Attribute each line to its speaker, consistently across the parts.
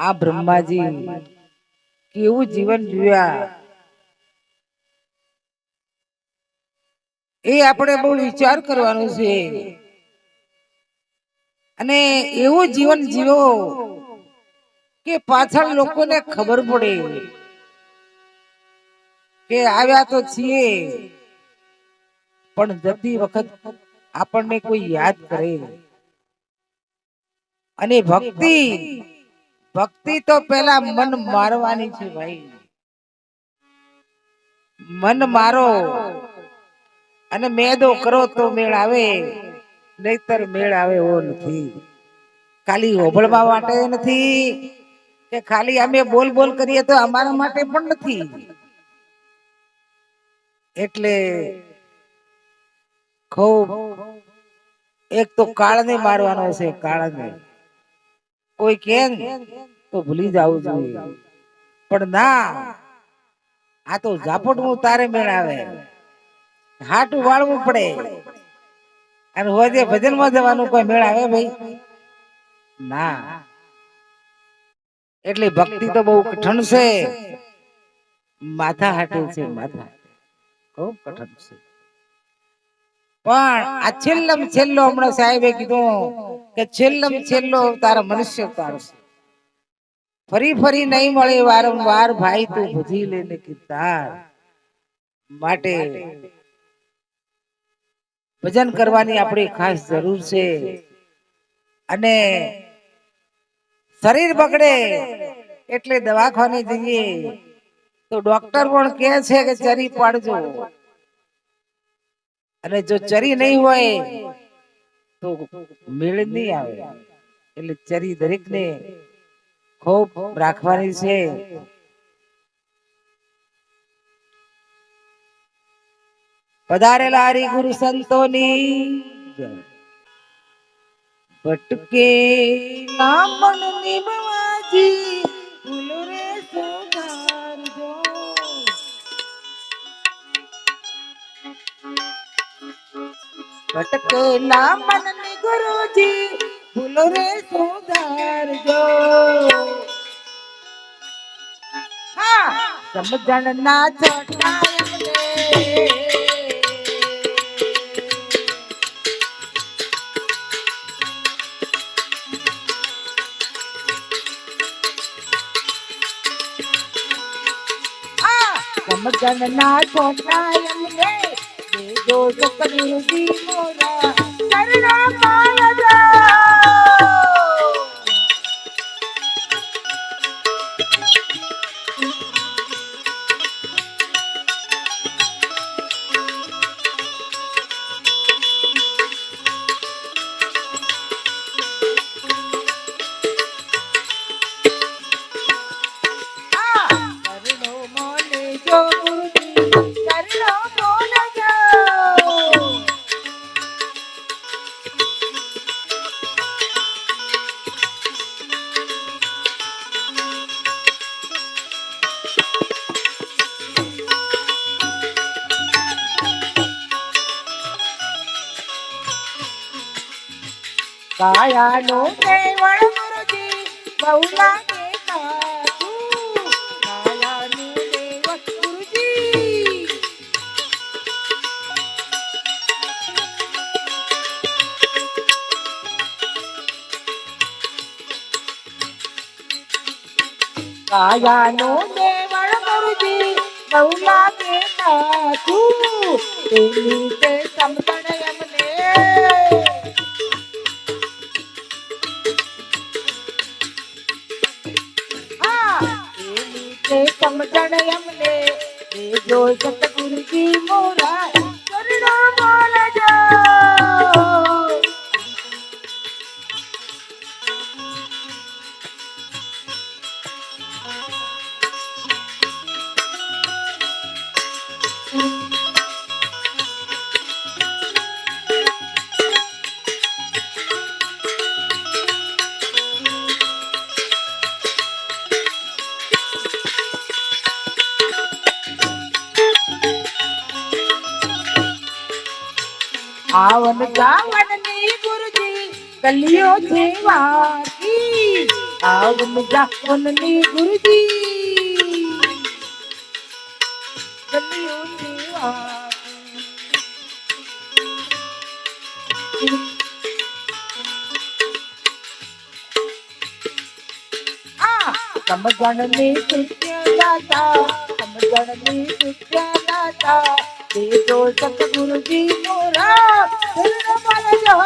Speaker 1: આ બ્રહ્માજી કેવું જીવન જીવ્યા એ આપણે બહુ વિચાર કરવાનો છે અને એવું જીવન જીવો કે પાછળ લોકોને ખબર પડે કે આવ્યા તો છીએ પણ જતી વખત આપણને કોઈ યાદ કરે અને ભક્તિ ભક્તિ તો પેલા મન મારવાની છે ભાઈ મન મારો અને મેદો કરો તો મેળ આવે નહીતર મેળ આવે એવો નથી ખાલી હોભળવા માટે નથી કે ખાલી અમે બોલ બોલ કરીએ તો અમારા માટે પણ નથી એટલે ખૂબ એક તો કાળને મારવાનો છે કાળને કોઈ કેન તો ભૂલી જવું જોઈએ પણ ના આ તો ઝાપટવું તારે મેળ આવે હાટું વાળવું પડે અને હોજે ભજનમાં જવાનું કોઈ મેળ આવે ભાઈ ના એટલે ભક્તિ તો બહુ કઠણ છે માથા હાટે છે માથા ખૂબ કઠણ છે પણ આ છેલ્લમ છેલ્લો હમણાં સાહેબે કીધું કે છેલ્લમ છેલ્લો તારા મનુષ્ય અવતાર છે ફરી ફરી નહીં મળે વારંવાર ભાઈ તું ભજી લેને કીર્તાર માટે ભજન કરવાની આપણી ખાસ જરૂર છે અને શરીર બગડે એટલે દવાખાને જઈએ તો ડોક્ટર પણ કહે છે કે ચરી પાડજો અને જો ચરી નહીં હોય તો મેળ નહીં આવે એટલે ચરી દરેક ને ખૂબ રાખવાની છે પધારેલા હરિ ગુરુ સંતોની ભટકે નામન નિમવાજી ભૂલ રે સુધારજો ભટકે નામન ની ગુરુજી ભૂલ રે સુધારજો હા સમજણ ના છોટા સમજણ ના છોટા એમને જો સતગુરુજી મોરા ચરણા પાલજો કાયાનો કેવળ ગુરુજી બહુ લાગે કાચું કાયાનું દેવ ગુરુજી કાયાનો દેવળ ગુરુજી બહુ લાગે કાચું તેની તે સમજણ એમને સમજણ એમને જો સતગુરુજી મોરા ચરણા પાલજો આવન જાવન ની ગુરુજી ગલીઓ જેવાકી આવ મજા મનની ગુરુજી ગલીઓની વાત સમજણની સત્યદાતા સમજણની સત્યદાતા દેજો સતગુરુજી મોરા શરણ મળજો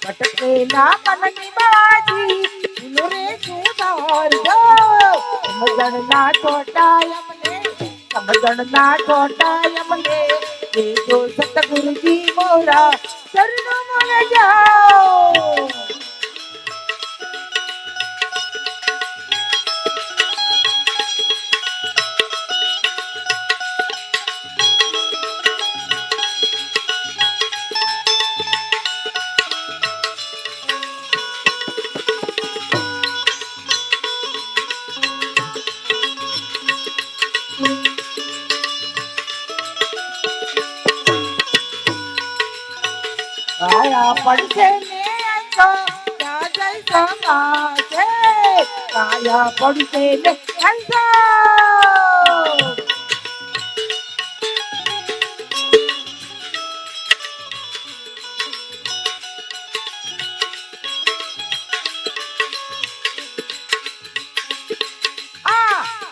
Speaker 1: ભટકે ના મનની બાજી ભૂલો રે સુધાર જો સમજણ ના છોટા અમને દેજો સતગુરુજી મોરા શરણ મળજો કાયા પડશે ને અંતો ત્યાં જઈ સમાશે કાયા પડશે ને અંતો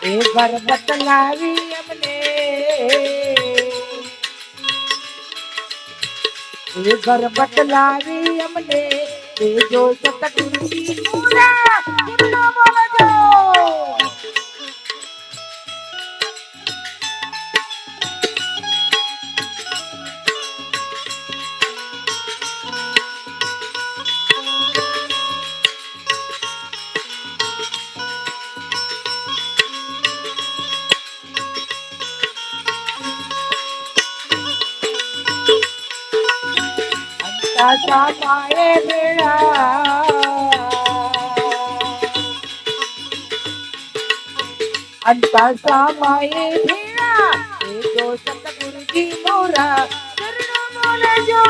Speaker 1: એ ઘર બતલાવી અમને એ ઘર બદલાવી અમને દેજો સતગુરુજી મોરા શરણ મળજો સામાએ ભેળા અંતા સામાએ ભેળા દેજો સતગુરુજી મોરા શરણ મળજો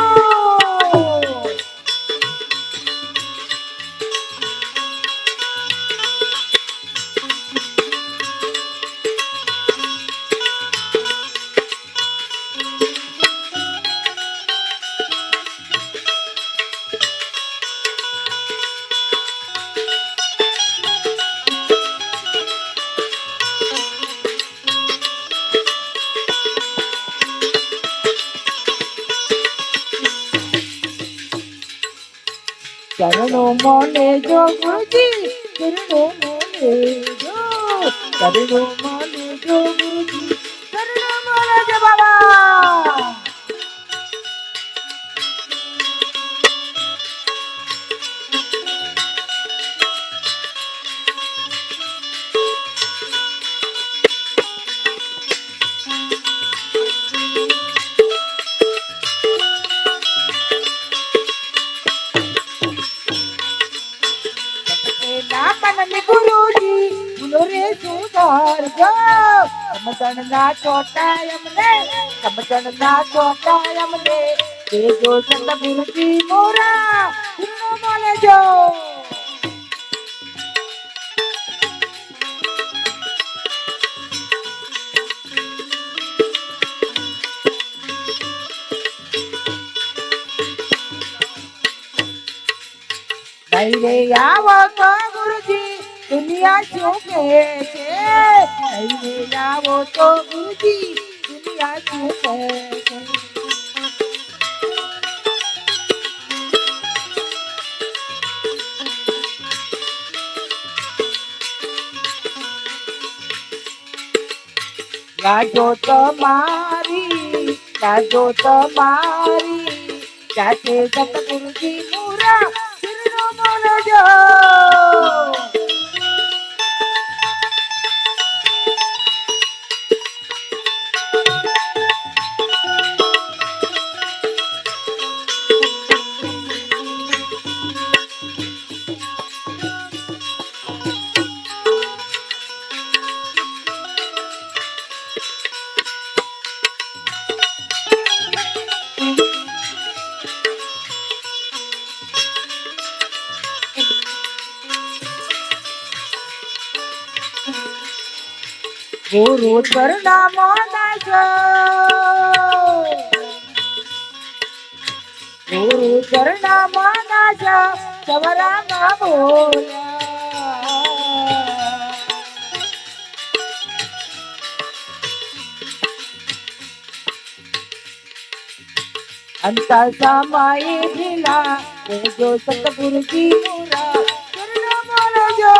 Speaker 1: ચરણો મોને જો ગુરુજી ચરણો મોને જો ચરણો મોને જો ગુરુજી ચરણો મોને જો બાબા ગુરુજી ભૂલો રે સુધાર જો સમજણ ના છોટા અમને દેજો સતગુરુજી મોરા શરણ મળજો નહીં રે આવો તો ગુરુજી દુનિયા શું કહે છે નહીં રે આવો તો ગુરુજી દુનિયા શું કહે છે લાજો તમારી જાતે સતગુરુજી મોરા શરણ મળજો ગુરુ ચરણામાં નાચો ગુરુ ચરણામાં નાચો સવરામાં બોલ્યા अंता समाये भिला जो सतगुरु की नूरा चरणों मोलो जो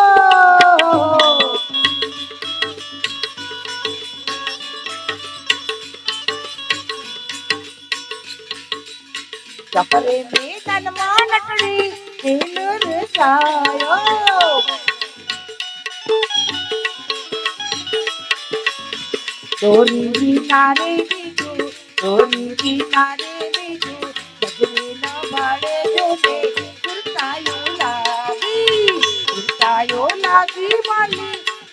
Speaker 1: चपरे में तन मानटड़ी दिल रसायो डोरी भी नारे बीजू डोरी भी नारे सजने न भाड़े जोने कुर्तायो लागी माली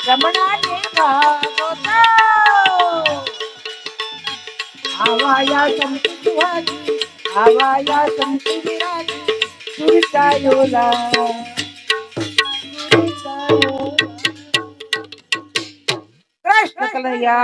Speaker 1: रमणा ने भागोता आवाया संत सुहागी आवाया संत विरागी कुर्तायो ला कृष्ण कन्हैया